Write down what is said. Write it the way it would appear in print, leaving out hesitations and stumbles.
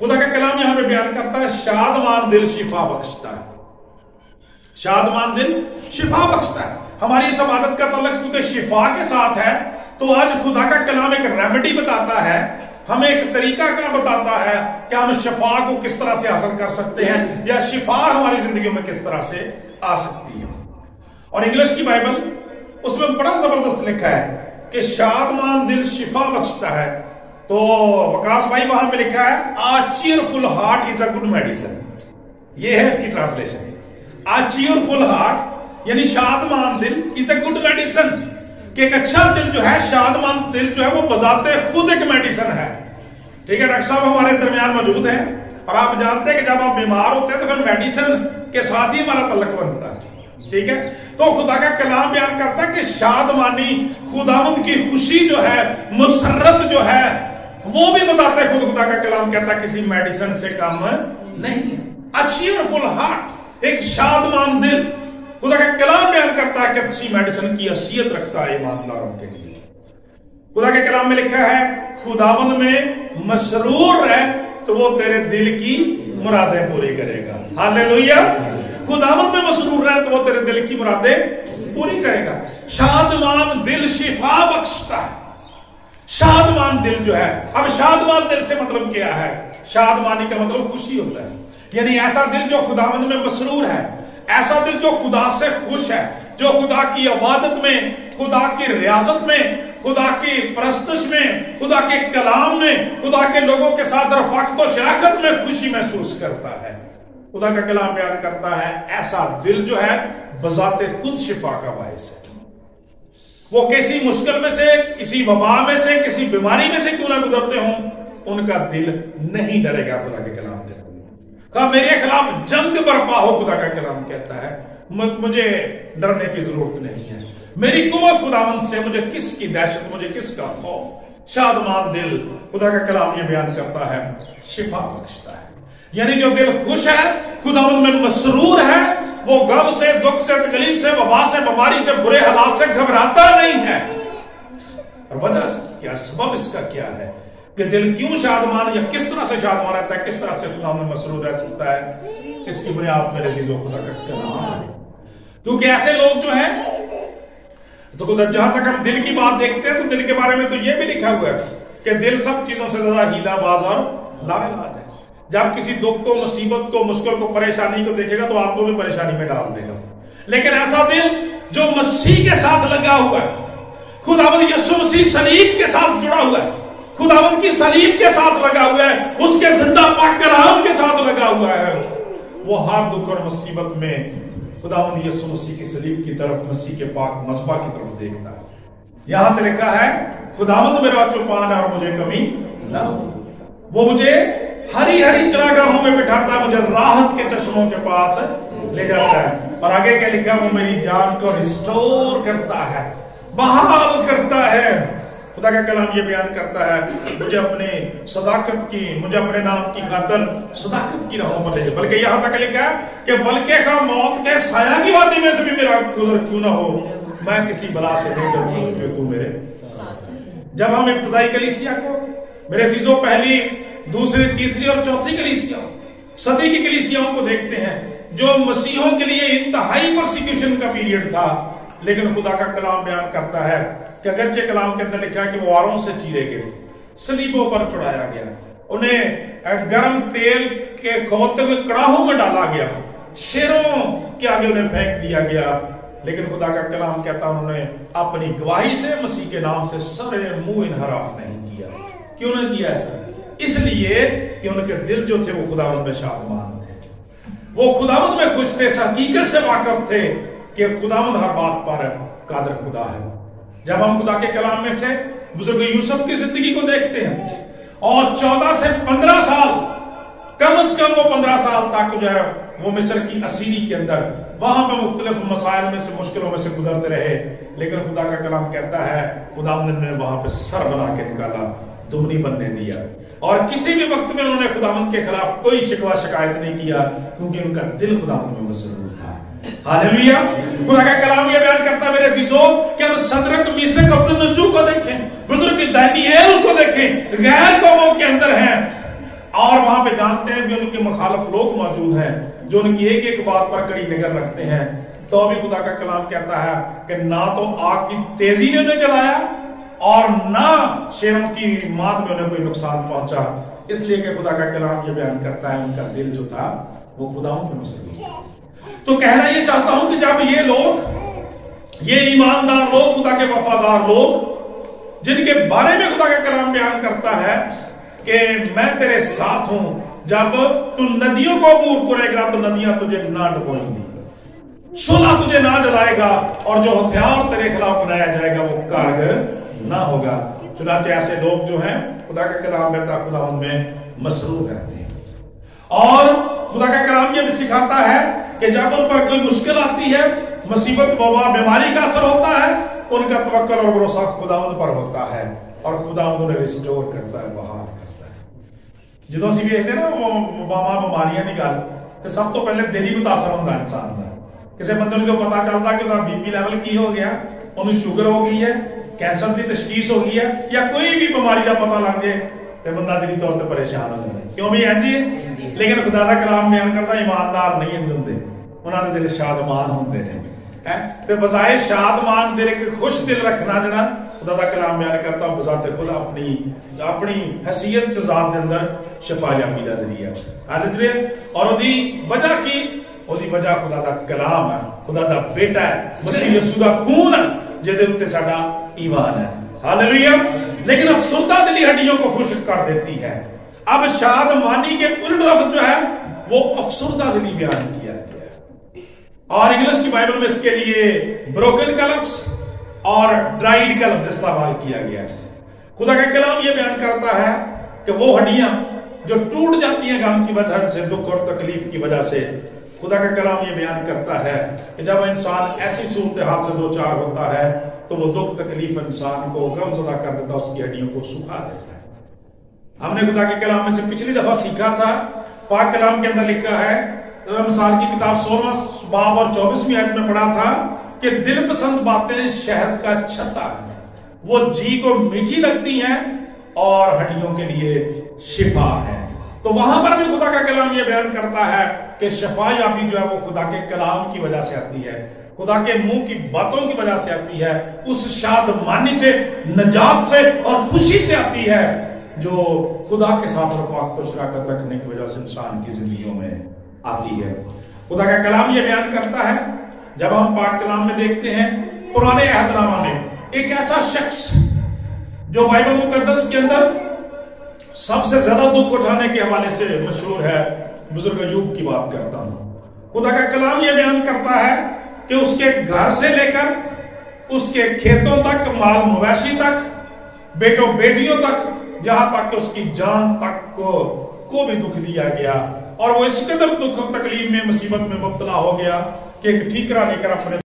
خدا کا کلام یہاں پہ بیان کرتا ہے شادمان دل شفا بخشتا ہے. شادمان دل شفا بخشتا ہے. ہماری اس عبادت کا تعلق چونکہ شفا کے ساتھ ہے تو آج خدا کا کلام ایک ریمیڈی بتاتا ہے, ہمیں ایک طریقہ کار بتاتا ہے کہ ہم شفا کو کس طرح سے حاصل کر سکتے ہیں یا شفا ہماری زندگیوں میں کس طرح سے آ سکتی ہے. اور انگلش کی بائبل اس میں بڑا زبردست لکھا ہے کہ شادمان دل شفا بخشتا ہے. تو وکاس بھائی وہاں پہ لکھا ہے a cheerful heart is a good medicine. یہ ہے اس کی ٹرانسلیشن. a cheerful heart یعنی شادمان دل is a good medicine, کہ ایک اچھا دل جو ہے, شادمان دل جو ہے وہ بذات خود ایک میڈیسن ہے. ٹھیک ہے, ڈاکٹر صاحب ہمارے درمیان موجود ہیں اور آپ جانتے ہیں کہ جب آپ بیمار ہوتے ہیں تو پھر میڈیسن کے ساتھ ہی ہمارا تعلق بنتا ہے. ٹھیک ہے, تو خدا کا کلام بیان کرتا ہے کہ شادمانی, خداوند کی خوشی جو ہے, مسرت جو ہے, وہ بھی بذات خود خدا کا کلام کہتا ہے کسی میڈیسن سے کم نہیں ہے. a cheerful heart, ایک شادمان دل, خدا کا کلام بیان کرتا ہے کہ اچھی میڈیسن کی حیثیت رکھتا ہے ایمانداروں کے لیے. خدا کے کلام میں لکھا ہے خداوند میں مسرور رہ تو وہ تیرے دل کی مرادیں پوری کرے گا. ہاللیلویا. خداوند میں مسرور رہ تو وہ تیرے دل کی مرادیں پوری کرے گا. شادمان دل شفا بخشتا ہے. شادمان دل جو ہے, اب شادمان دل سے مطلب کیا ہے؟ شادمانی کا مطلب خوشی ہوتا ہے. یعنی ایسا دل جو خداوند میں مسرور ہے, ایسا دل جو خدا سے خوش ہے, جو خدا کی عبادت میں, خدا کی ریاضت میں, خدا کی پرستش میں, خدا کے کلام میں, خدا کے لوگوں کے ساتھ رفاقت و شراکت میں خوشی محسوس کرتا ہے. خدا کا کلام بیان کرتا ہے ایسا دل جو ہے بذات خود شفا کا باعث ہے. وہ کسی مشکل میں سے, کسی وبا میں سے, کسی بیماری میں سے کیوں نہ گزرتے ہوں, ان کا دل نہیں ڈرے گا. خدا کے کلام کہتا ہے کہا میرے خلاف جنگ برپا ہو, خدا کا کلام کہتا ہے مجھے ڈرنے کی ضرورت نہیں ہے. میری قوت خداوند سے, مجھے کس کی دہشت, مجھے کس کا خوف. شادمان دل, خدا کا کلام یہ بیان کرتا ہے, شفا بخشتا ہے. یعنی جو دل خوش ہے, خداوند میں مسرور ہے, وہ غم سے, دکھ سے, تکلیف سے, وبا سے, بیماری سے, برے حالات سے گھبراتا نہیں ہے. اور وجہ کیا, سبب اس کا کیا ہے کہ دل کیوں شادمان یا کس طرح سے شادمان رہتا ہے, کس طرح سے خداوند میں مسرور رہ سکتا ہے؟ اس کی بنیاد میرے عزیزو خدا کا کلام ہے. کیونکہ ایسے لوگ جو ہیں, تو خدا جہاں تک ہم دل کی بات دیکھتے ہیں تو دل کے بارے میں تو یہ بھی لکھا ہوا ہے کہ دل سب چیزوں سے زیادہ ہیلا باز اور لاعلاج ہے. جب کسی دکھ کو, مصیبت کو, مشکل کو, پریشانی کو دیکھے گا تو آپ کو بھی پریشانی میں ڈال دے گا. لیکن ایسا دل جو مسیح کے ساتھ لگا ہوا ہے, خداوند یسوع مسیح صلیب کے ساتھ جڑا ہوا ہے, خداوند کی صلیب کے ساتھ لگا ہوا ہے, اس کے زندہ پاک کلام کے ساتھ لگا ہوا ہے, وہ ہر دکھ اور مصیبت میں خداوند یسوع مسیح کی صلیب کی طرف, مسیح کے پاک مذبح کی طرف دیکھتا ہے. یہاں سے لکھا ہے خداوند میرا چوپان ہے اور مجھے کمی نہ ہو. وہ مجھے ہری ہری چراگاہوں میں بٹھاتا ہے, مجھے راحت کے چشموں کے پاس لے جاتا ہے. اور آگے کیا لکھا, وہ میری جان کو ریسٹور کرتا ہے, بحال کرتا ہے. خدا کا کلام یہ بیان کرتا ہے مجھے اپنے صداقت کی, مجھے اپنے نام کی خاطر صداقت کی راہوں پر لے جائے. بلکہ یہاں تک لکھا ہے کہ بلکہ کا موت کے سایہ کی وادی میں سے بھی میرا گزر کیوں نہ ہو, میں کسی بلا سے نہیں ڈرتا کہ تو میرے. جب ہم ابتدائی کلیسیا کو, میرے عزیزوں, پہلی, دوسری, تیسری اور چوتھی کلیسیا, صدی کی کلیسیاؤں کو دیکھتے ہیں جو مسیحوں کے لیے انتہائی پرسیکیوشن کا پیریڈ تھا, لیکن خدا کا کلام بیان کرتا ہے کہ اگرچہ کلام کے اندر لکھا ہے کہ وہ آروں سے چیرے گئے, صلیبوں پر چڑھایا گیا, انہیں گرم تیل کے کھولتے ہوئے کڑاہوں میں ڈالا گیا, شیروں کے آگے انہیں پھینک دیا گیا, لیکن خدا کا کلام کہتا انہوں نے اپنی گواہی سے مسیح کے نام سے سر منہ انحراف نہیں کیا. کیوں نہ کیا ایسا؟ اس لیے کہ ان کے دل جو تھے وہ خداوند میں شادمان تھے, وہ خداوند میں خوش تھے, اس حقیقت سے واقف تھے کہ خداوند ہر بات پر قادر خدا ہے. جب ہم خدا کے کلام میں سے بزرگ یوسف کی زندگی کو دیکھتے ہیں, اور 14 سے 15 سال, کم از کم وہ 15 سال تک جو ہے وہ مصر کی اسیری کے اندر وہاں پہ مختلف مسائل میں سے, مشکلوں میں سے گزرتے رہے, لیکن خدا کا کلام کہتا ہے خداوند نے وہاں پہ سر بنا کے نکالا, دگنی بننے دیا, اور کسی بھی وقت میں انہوں نے خداوند کے خلاف کوئی شکوہ شکایت نہیں کیا, کیونکہ ان کا دل خداوند میں مسرور تھا. ہاللیلویا. خدا کا کلام یہ بیان کرتا ہے میرے عزیزوں کہ ہم صدرک, میثق, عبدالنجو کو دیکھیں, بزرگ دانییل کو دیکھیں, غیر قوموں کے اندر ہیں, اور وہاں پہ جانتے ہیں بھی ان کے مخالف لوگ موجود ہیں جو ان کی ایک ایک بات پر کڑی نظر رکھتے ہیں، تو بھی خدا کا کلام کہتا ہے کہ نہ تو آگ کی تیزی نے انہیں جلایا اور نہ شیروں کی مات میں انہیں کوئی نقصان پہنچا، اس لیے کہ خدا کا کلام یہ بیان کرتا ہے ان کا دل جو تھا وہ خداوند پہ مصروف تھا۔ تو کہنا یہ چاہتا ہوں کہ جب یہ لوگ، یہ ایماندار لوگ، خدا کے وفادار لوگ جن کے بارے میں خدا کا کلام بیان کرتا ہے کہ میں تیرے ساتھ ہوں، جب تو ندیوں کو عبور کرے گا تو ندیاں تجھے نہ ڈبوئیں گی، شعلہ تجھے نہ جلائے گا، اور جو ہتھیار تیرے خلاف بنایا جائے گا وہ کارگر نہ ہوگا۔ چنانچہ ایسے لوگ جو ہیں خدا کا کلام کہتا خداوند میں مسرور رہتے ہیں، اور خدا کا کلام یہ بھی سکھاتا ہے کہ جب ان پر کوئی مشکل آتی ہے، مصیبت، وبا، بیماری کا اثر ہوتا ہے، ان کا توکل اور بھروسہ خداوند پر ہوتا ہے، اور خداوند انہیں ریسٹور کرتا ہے، بحال کرتا ہے۔ جدوں سی بھی کہتے ہیں نا وبا بیماریاں دی گل، تے سب تو پہلے دل ہی متاثر ہوندا انسان دا۔ کسی بندے نوں جو پتا چلتا کہ ਉਹਦਾ بی پی لیول کی ہو گیا، انہوں شوگر ہو گئی ہے، کینسر دی تشخیص ہو گئی ہے، یا کوئی بھی بیماری کا پتا لگ جائے تے بندہ دلی طور تے پریشان ہو جائے۔ کیوں بھی ہے جی؟ لیکن خدا کا کلام بیان کرتا ایماندار نہیں ہوندے، انہاں دے دل شادمان ہوندے ہیں، تے بجائے شادمان دل کے خوش دل رکھنا جڑا خدا کا کلام بیان کرتا ہے بذات خود اپنی حیثیت کے ذات دے اندر شفا یابی دا ذریعہ ہے، اور اودی وجہ کی، اودی وجہ خدا دا کلام ہے، خدا دا بیٹا ہے، مسیح یسوع دا خون ہے جدے اوتے ساڈا ایمان ہے۔ ہاللویا۔ لیکن افسردہ دلی ہڈیوں کو خشک کر دیتی ہے۔ اب شادمانی کے الٹ لفظ جو ہے وہ افسردہ دلی بیان کیا گیا ہے، اور انگلش کی بائبل میں اس کے لیے بروکن کا لفظ اور ڈرائیڈ کا لفظ استعمال کیا گیا ہے۔ خدا کا کلام یہ بیان کرتا ہے کہ وہ ہڈیاں جو ٹوٹ جاتی ہیں غم کی وجہ سے، دکھ اور تکلیف کی وجہ سے، خدا کا کلام یہ بیان کرتا ہے کہ جب انسان ایسی صورتحال سے دو چار ہوتا ہے تو وہ دکھ تکلیف انسان کو غم زدہ کر دیتا ہے، اس کی ہڈیوں کو سکھا دیتا ہے۔ ہم نے خدا کے کلام میں سے پچھلی دفعہ سیکھا تھا، پاک کلام کے اندر لکھا ہے، مثال کی کتاب 16 باب اور 24ویں آیت میں پڑھا تھا کہ دل پسند باتیں شہد کا چھتا ہے، وہ جی کو میٹھی لگتی ہیں اور ہڈیوں کے لیے شفا ہے۔ تو وہاں پر بھی خدا کا کلام یہ بیان کرتا ہے کہ شفا یابی جو ہے وہ خدا کے کلام کی وجہ سے آتی ہے، خدا کے منہ کی باتوں کی وجہ سے آتی ہے، اس شادمانی سے، نجات سے اور خوشی سے آتی ہے جو خدا کے ساتھ رفاقت و شراکت رکھنے کی وجہ سے انسان کی زندگیوں میں آتی ہے۔ خدا کا کلام یہ بیان کرتا ہے، جب ہم پاک کلام میں دیکھتے ہیں پرانے عہد نامہ میں ایک ایسا شخص جو بائبل مقدس کے اندر سب سے زیادہ دکھ اٹھانے کے حوالے سے مشہور ہے، بزرگ ایوب کی بات کرتا ہوں۔ خدا کا کلام یہ بیان کرتا ہے کہ اس کے گھر سے لے کر اس کے کھیتوں تک، مال مویشی تک، بیٹوں بیٹیوں تک، یہاں تک کہ اس کی جان تک کو بھی دکھ دیا گیا، اور وہ اس قدر دکھ و تکلیف میں، مصیبت میں مبتلا ہو گیا کہ ایک ٹھیکرا لے کر اپنے